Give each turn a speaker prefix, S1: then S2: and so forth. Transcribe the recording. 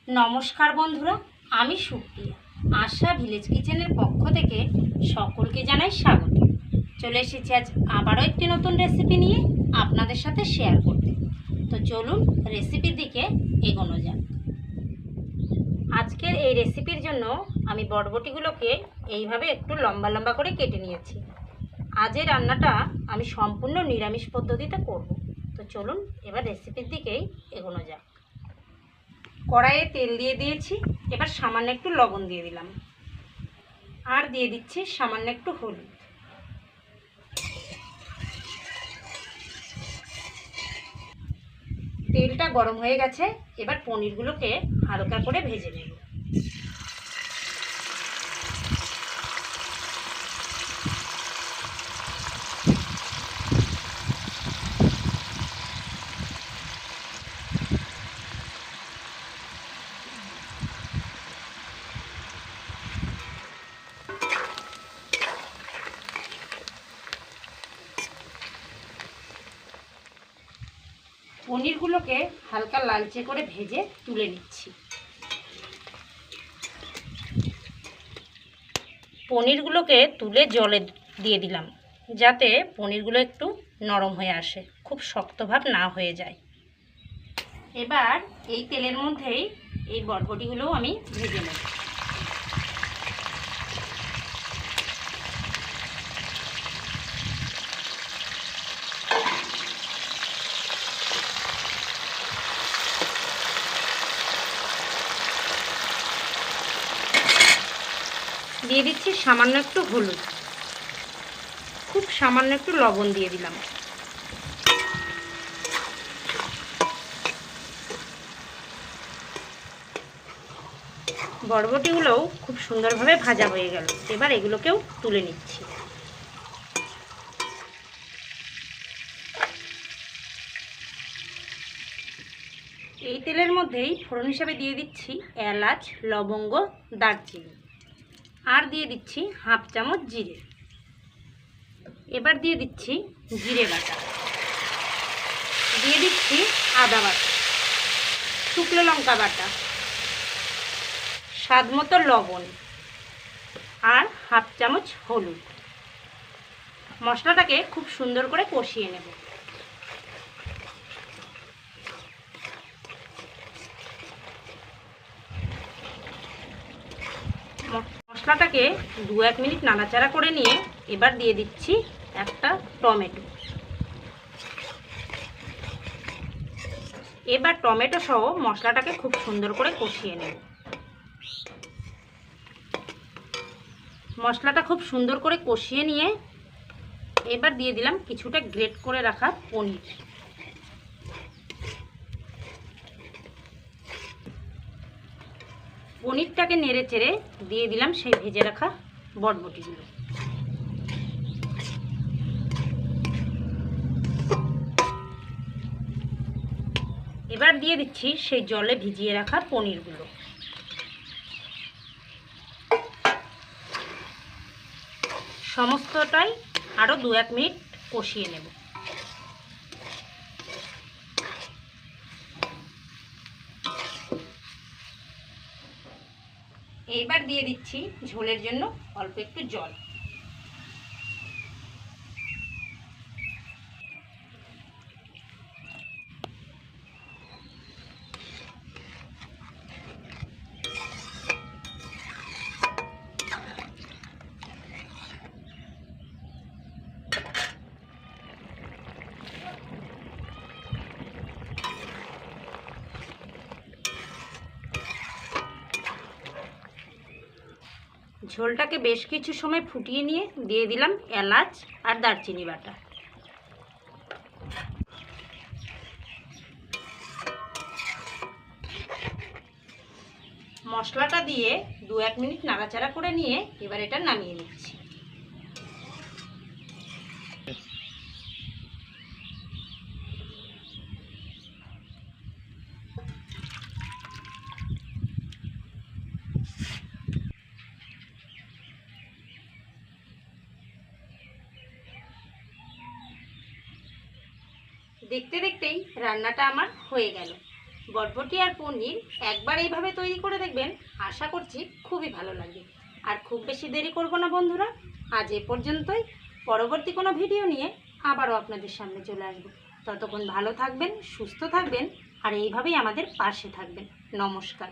S1: নমস্কার বন্ধুরা, আমি সুপ্রিয়া। আশা ভিলেজ কিচেনের পক্ষ থেকে সকলকে জানাই স্বাগত। চলে এসেছি আজ আবারও একটি নতুন রেসিপি নিয়ে আপনাদের সাথে শেয়ার করতে। তো চলুন রেসিপির দিকে এগোনো যাক। আজকের এই রেসিপির জন্য আমি বরবটিগুলোকে এইভাবে একটু লম্বা লম্বা করে কেটে নিয়েছি। আজের রান্নাটা আমি সম্পূর্ণ নিরামিষ পদ্ধতিতে করব। তো চলুন এবার রেসিপির দিকেই এগোনো যাক। কড়াইয়ে তেল দিয়ে দিয়েছি, এবার সামান্য একটু লবণ দিয়ে দিলাম আর দিয়ে দিচ্ছি সামান্য একটু হলুদ। তেলটা গরম হয়ে গেছে, এবার পনিরগুলোকে হালকা করে ভেজে নেব। পনিরগুলোকে হালকা লালচে করে ভেজে তুলে নিচ্ছি। পনিরগুলোকে তুলে জলে দিয়ে দিলাম, যাতে পনিরগুলো একটু নরম হয়ে আসে, খুব শক্ত ভাব না হয়ে যায়। এবার এই তেলের মধ্যেই এই বরবটিগুলোও আমি ভেজে নেব। দিয়ে দিচ্ছি সামান্য একটু হলুদ, খুব সামান্য একটু লবণ দিয়ে দিলাম। বরবটিগুলোও খুব সুন্দরভাবে ভাজা হয়ে গেল, এবার এগুলোকেও তুলে নিচ্ছি। এই তেলের মধ্যেই ফোড়ন হিসাবে দিয়ে দিচ্ছি এলাচ, লবঙ্গ, দারচিনি আর দিয়ে দিচ্ছি হাফ চামচ জিরে। এবার দিয়ে দিচ্ছি জিরে বাটা, দিয়ে দিচ্ছি আদা বাটা, শুকনো লঙ্কা বাটা, স্বাদ মতো লবণ আর হাফ চামচ হলুদ। মশলাটাকে খুব সুন্দর করে কষিয়ে নেব। মশলাটাকে 2-1 মিনিট নাড়াচাড়া করে নিয়ে এবার দিয়ে দিচ্ছি একটা টমেটো। এবার টমেটো সহ মশলাটাকে খুব সুন্দর করে কষিয়ে নেব। মশলাটা খুব সুন্দর করে কষিয়ে নিয়ে এবার দিয়ে দিলাম কিছুটা গ্রেট করে রাখা পনির। পনিরটাকে নেড়ে চেড়ে দিয়ে দিলাম সেই ভেজে রাখা বরবটিগুলো। এবার দিয়ে দিচ্ছি সেই জলে ভিজিয়ে রাখা পনিরগুলো। সমস্তটাই আরও 2-1 মিনিট কষিয়ে নেব। এইবার দিয়ে দিচ্ছি ঝোলের জন্য অল্প একটু জল। ঝোলটাকে বেশ কিছু সময় ফুটিয়ে নিয়ে দিয়ে দিলাম এলাচ আর দারচিনি বাটা। মশলাটা দিয়ে 2-1 মিনিট নাড়াচাড়া করে নিয়ে এবার এটা নামিয়ে নিচ্ছি। দেখতে দেখতেই রান্নাটা আমার হয়ে গেল। বটবটি আর পনির একবার এইভাবে তৈরি করে দেখবেন, আশা করছি খুবই ভালো লাগবে। আর খুব বেশি দেরি করব না বন্ধুরা, আজ এ পর্যন্তই। পরবর্তী কোনো ভিডিও নিয়ে আবারও আপনাদের সামনে চলে আসবো। ততক্ষণ ভালো থাকবেন, সুস্থ থাকবেন আর এইভাবেই আমাদের পাশে থাকবেন। নমস্কার।